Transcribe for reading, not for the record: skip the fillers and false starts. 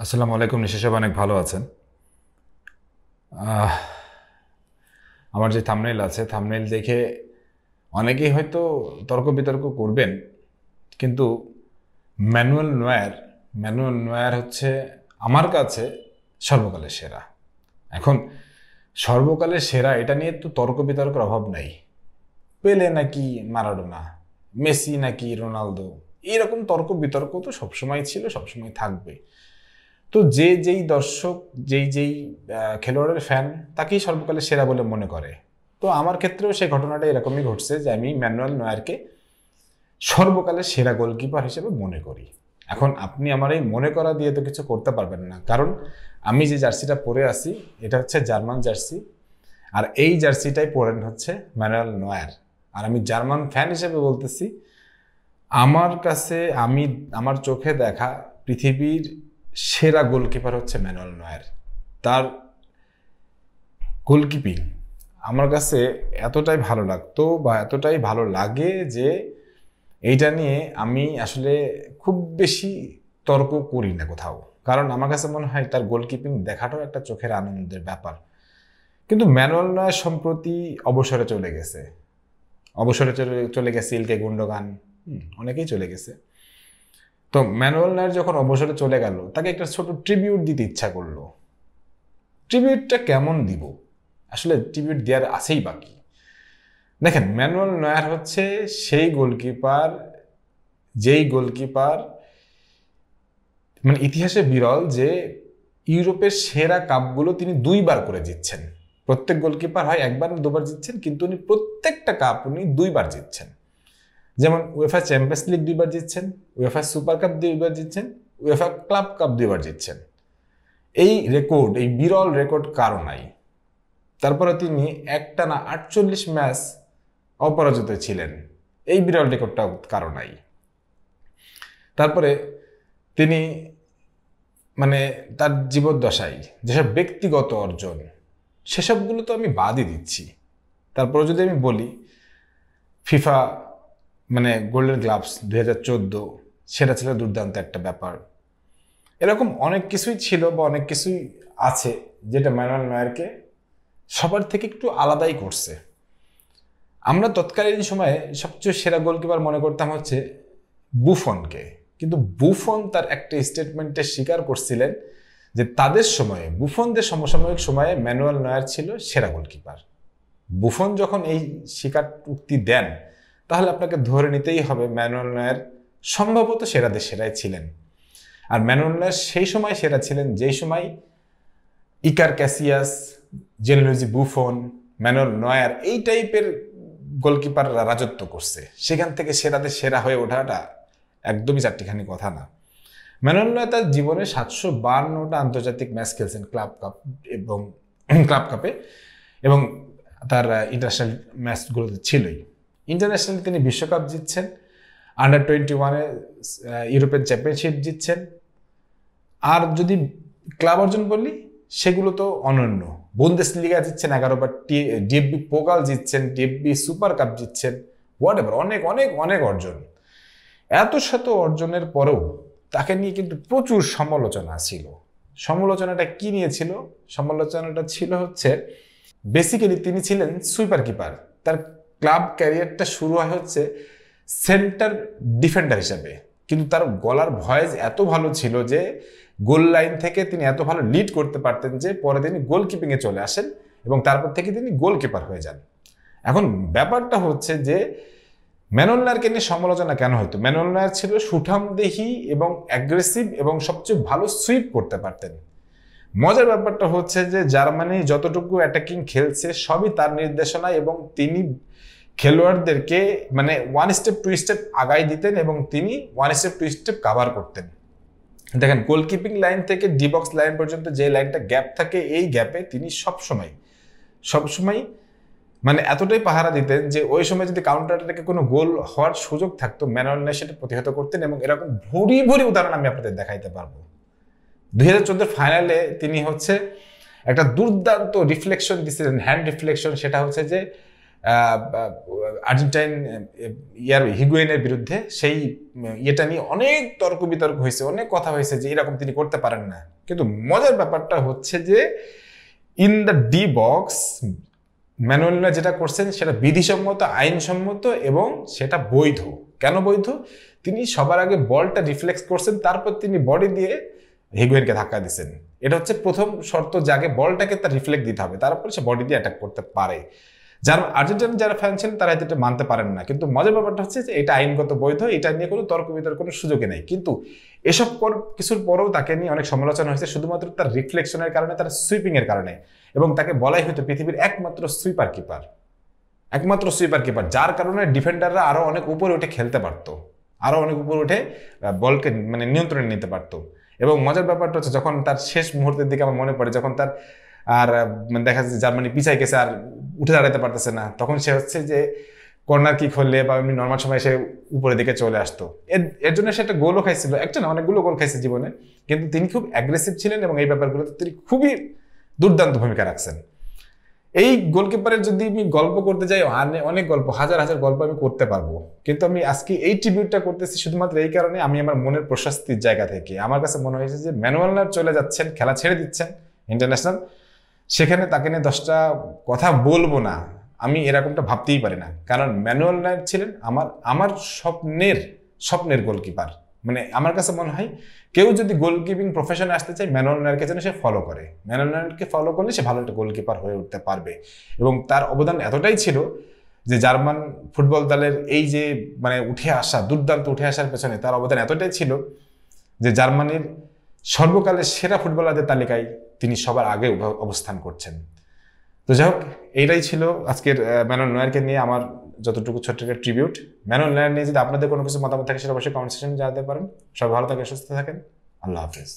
আসসালামু আলাইকুম। নিশ্চয় সবাই অনেক ভালো আছেন। আহ, আমার যে থাম্বনেইল আছে, থাম্বনেইল দেখে অনেকেই হয়তো তর্ক বিতর্ক করবেন, কিন্তু ম্যানুয়েল নয়ার ম্যানুয়েল নয়ার হচ্ছে আমার কাছে সর্বকালের সেরা। এখন সর্বকালের সেরা এটা নিয়ে তো তর্ক বিতর্কের অভাব নাই। পেলে নাকি মারাডোনা, মেসি নাকি রোনালদো, এরকম তর্ক বিতর্ক তো সবসময় ছিল, সবসময় থাকবে। তো যেই দর্শক, যেই খেলোয়াড়ের ফ্যান, তাকেই সর্বকালের সেরা বলে মনে করে। তো আমার ক্ষেত্রেও সেই ঘটনাটা এরকমই ঘটছে যে আমি ম্যানুয়েল নয়ারকে সর্বকালের সেরা গোলকিপার হিসেবে মনে করি। এখন আপনি আমার এই মনে করা দিয়ে তো কিছু করতে পারবেন না, কারণ আমি যে জার্সিটা পরে আছি এটা হচ্ছে জার্মান জার্সি, আর এই জার্সিটাই পরেন হচ্ছে ম্যানুয়েল নয়ার। আর আমি জার্মান ফ্যান হিসেবে বলতেছি, আমার কাছে আমার চোখে দেখা পৃথিবীর সেরা গোলকিপার হচ্ছে ম্যানুয়েল নয়ার। তার গোলকিপিং আমার কাছে এতটাই ভালো লাগতো বা এতটাই ভালো লাগে যে এইটা নিয়ে আমি আসলে খুব বেশি তর্ক করি না কোথাও, কারণ আমার কাছে মনে হয় তার গোলকিপিং দেখাটাও একটা চোখের আনন্দের ব্যাপার। কিন্তু ম্যানুয়েল নয়ার সম্প্রতি অবসরে চলে গেছে। চলে গেছে ইলকে গুন্ডোগান, অনেকেই চলে গেছে। তো ম্যানুয়েল নয়ার যখন অবসরে চলে গেল, তাকে একটা ছোট ট্রিবিউট দিতে ইচ্ছা করলো। ট্রিবিউটটা কেমন দিব? আসলে ট্রিবিউট দেওয়ার আছেই বাকি। দেখেন, ম্যানুয়েল নয়ার হচ্ছে সেই গোলকিপার, যেই গোলকিপার মানে ইতিহাসে বিরল, যে ইউরোপের সেরা কাপগুলো তিনি দুইবার করে জিতছেন। প্রত্যেক গোলকিপার হয় একবার দুবার জিতছেন, কিন্তু উনি প্রত্যেকটা কাপ উনি দুইবার জিতছেন। যেমন উয়েফা চ্যাম্পিয়ন্স লিগ দুইবার জিতছেন, উয়েফা সুপার কাপ দুইবার জিতছেন, উয়েফা ক্লাব কাপ দুইবার জিতছেন। এই রেকর্ড, এই বিরল রেকর্ড কারো নাই। তারপরে তিনি একটানা 48 ম্যাচ অপরাজিত ছিলেন, এই বিরল রেকর্ডটা কারো নাই। তারপরে তিনি মানে তার জীবদ্দশায় যেসব ব্যক্তিগত অর্জন, সেসবগুলো তো আমি বাদই দিচ্ছি। তারপরে যদি আমি বলি ফিফা গোল্ডেন গ্লাভস 2014, সেটা ছিল দুর্দান্ত একটা ব্যাপার। এরকম অনেক কিছুই ছিল বা অনেক কিছুই আছে যেটা ম্যানুয়েল নয়ারকে সবার থেকে একটু আলাদাই করছে। আমরা তৎকালীন সময়ে সবচেয়ে সেরা গোলকিপার মনে করতাম হচ্ছে বুফনকে, কিন্তু বুফন তার একটা স্টেটমেন্টে স্বীকার করছিলেন যে তাদের সময়ে, বুফনদের সমসাময়িক সময়ে ম্যানুয়েল নয়ার ছিল সেরা গোলকিপার। বুফন যখন এই স্বীকার উক্তি দেন, তাহলে আপনাকে ধরে নিতেই হবে ম্যানুয়েল নয়ার সম্ভবত সেরাদের সেরাই ছিলেন। আর ম্যানুয়েল নয়ার সেই সময় সেরা ছিলেন যেই সময় ইকার ক্যাসিয়াস, জেনলুইজি বুফন, ম্যানুয়েল নয়ার এই টাইপের গোলকিপাররা রাজত্ব করছে। সেখান থেকে সেরাদের সেরা হয়ে ওঠাটা একদমই চারটিখানি কথা না। ম্যানুয়েল নয়ার তার জীবনে 752টা আন্তর্জাতিক ম্যাচ খেলছেন ক্লাব কাপ এবং ক্লাব কাপে, এবং তার ইন্টারন্যাশনাল ম্যাচগুলোতে ছিলই। ইন্টারন্যাশনালি তিনি বিশ্বকাপ জিতছেন, আন্ডার 21-এ ইউরোপিয়ান চ্যাম্পিয়নশিপ জিতছেন। আর যদি ক্লাব অর্জন বলি, সেগুলো তো অনন্য। Bundesliga জিতছেন 11বার, DFB Pokal জিতছেন, DFB super cup জিতছেন, whatever, অনেক অনেক অনেক অর্জন। এত শত অর্জনের পরেও তাকে নিয়ে কিন্তু প্রচুর সমালোচনা ছিল। সমালোচনাটা কি নিয়েছিল? সমালোচনাটা ছিল হচ্ছে বেসিক্যালি তিনি ছিলেন সুইপার কিপার। তার ক্লাব ক্যারিয়ারটা শুরু হয় হচ্ছে সেন্টার ডিফেন্ডার হিসাবে, কিন্তু তার গলার ভয়েস এত ভালো ছিল যে গোল লাইন থেকে তিনি এত ভালো লিড করতে পারতেন যে পরে তিনি গোলকিপিংয়ে চলে আসেন এবং তারপর থেকে তিনি গোলকিপার হয়ে যান। এখন ব্যাপারটা হচ্ছে যে ম্যানুয়েল নয়ারকে নিয়ে সমালোচনা কেন হতো? ম্যানুয়েল নয়ার ছিল সুঠামদেহী এবং অ্যাগ্রেসিভ এবং সবচেয়ে ভালো সুইপ করতে পারতেন। মজার ব্যাপারটা হচ্ছে যে জার্মানি যতটুকু অ্যাটাকিং খেলছে সবই তার নির্দেশনায়, এবং তিনি খেলোয়াড়দেরকে ওয়ান স্টেপ টু স্টেপ আগাই দিতেন এবং তিনি one step two step cover করতেন। দেখেন, গোলকিপিং লাইন থেকে ডিবক্স লাইন পর্যন্ত যে লাইনটা গ্যাপ থাকে, এই গ্যাপে তিনি সবসময় এতটাই পাহারা দিতেন যে ওই সময় যদি কাউন্টার অ্যাটাকে কোনো গোল হওয়ার সুযোগ থাকতো, ম্যানুয়েল নয়ার সেটা প্রতিহত করতেন। এবং এরকম ভরি ভরি উদাহরণ আমি আপনাদের দেখাইতে পারবো। 2014 ফাইনালে তিনি হচ্ছে একটা দুর্দান্ত রিফ্লেকশন দিছিলেন, হ্যান্ড রিফ্লেকশন। সেটা হচ্ছে যে আর্জেন্টাইন হিগুয়েনের বিরুদ্ধে সেই ইয়েটা নিয়ে অনেক তর্ক বিতর্ক হয়েছে, অনেক কথা হয়েছে যে এরকম তিনি করতে পারেন না। কিন্তু মজার ব্যাপারটা হচ্ছে যে in the D box Manuel Neuer যেটা করছেন সেটা বিধিসম্মত, আইনসম্মত এবং সেটা বৈধ। কেন বৈধ? তিনি সবার আগে বলটা রিফ্লেক্স করছেন, তারপর তিনি বডি দিয়ে হিগুয়েনকে ধাক্কা দিচ্ছেন। এটা হচ্ছে প্রথম শর্ত, যে আগে বলটাকে তার রিফ্লেক্ট দিতে হবে, তারপর সে বডি দিয়ে অ্যাটাক করতে পারে। যারা আর্জেন্টিনার যারা ফ্যান ছিলেন তারা এটা মানতে পারেন না, কিন্তু মজার ব্যাপারটা হচ্ছে যে এটা আইনগত বৈধ, এটা নিয়ে কোনো তর্ক বিতর্ক কোনো সুযোগই নেই। কিন্তু এসব কিছুর পরেও তাকে নিয়ে অনেক সমালোচনা হয়েছে শুধুমাত্র তার রিফ্লেকশনের কারণে, তার সুইপিং এর কারণে, এবং তাকে বলাই হতো পৃথিবীর একমাত্র সুইপার কিপার, যার কারণে ডিফেন্ডাররা আরো অনেক উপরে উঠে খেলতে পারতো, আরো অনেক উপরে উঠে বলকে মানে নিয়ন্ত্রণে নিতে পারতো। এবং মজার ব্যাপারটা হচ্ছে যখন তার শেষ মুহূর্তের দিকে আমার মনে পড়ে, যখন তার আর দেখা যাচ্ছে জার্মানি পিছাই গেছে আর উঠে দাঁড়াতে পারতেছে না, তখন সে হচ্ছে যে কর্নার কিক হলে বা এমনি নর্মাল সময় সে উপরের দিকে চলে আসতো। এর জন্য সে একটা গোলও খাইছিল, একটা না অনেকগুলো গোল খাইছে জীবনে, কিন্তু তিনি খুব অ্যাগ্রেসিভ ছিলেন এবং এই ব্যাপারগুলোতে তিনি খুবই দুর্দান্ত ভূমিকা রাখছেন। এই গোলকিপারের যদি আমি গল্প করতে যাই, অনেক গল্প, হাজার হাজার গল্প আমি করতে পারবো, কিন্তু আমি আজকে এই ট্রিবিউটটা করতেছি শুধুমাত্র এই কারণে, আমি আমার মনের প্রশস্তির জায়গা থেকে আমার কাছে মনে হয়েছে যে ম্যানুয়েল নয়্যার চলে যাচ্ছেন, খেলা ছেড়ে দিচ্ছেন ইন্টারন্যাশনাল, সেখানে তাকে নিয়ে 10টা কথা বলবো না, আমি এরকমটা ভাবতেই পারি না। কারণ ম্যানুয়েল নয়্যার ছিলেন আমার স্বপ্নের গোলকিপার। মানে আমার কাছে মনে হয় কেউ যদি গোলকিপিং প্রফেশনে আসতে চায়, ম্যানুয়েল নয়্যারকে যেন সে ফলো করে, ম্যানুয়েল নয়্যারকে ফলো করলে সে ভালো একটা গোলকিপার হয়ে উঠতে পারবে। এবং তার অবদান এতটাই ছিল যে জার্মান ফুটবল দলের এই যে মানে দুর্দান্ত উঠে আসার পেছনে তার অবদান এতটাই ছিল যে জার্মানির সর্বকালের সেরা ফুটবলারদের তালিকায় তিনি সবার আগে অবস্থান করছেন। তো যাই হোক, এইটাই ছিল আজকের ম্যানুয়েল নয়্যারকে নিয়ে আমার যতটুকু ছোট্ট একটা ট্রিবিউট। ম্যানুয়েল নয়্যার নিয়ে যদি আপনাদের কোনো কিছু মতামত থাকে সেটা অবশ্যই কমেন্ট সেকশনে জানাতে পারেন। সবাই ভালো থাকেন, সুস্থ থাকেন, আল্লাহ হাফেজ।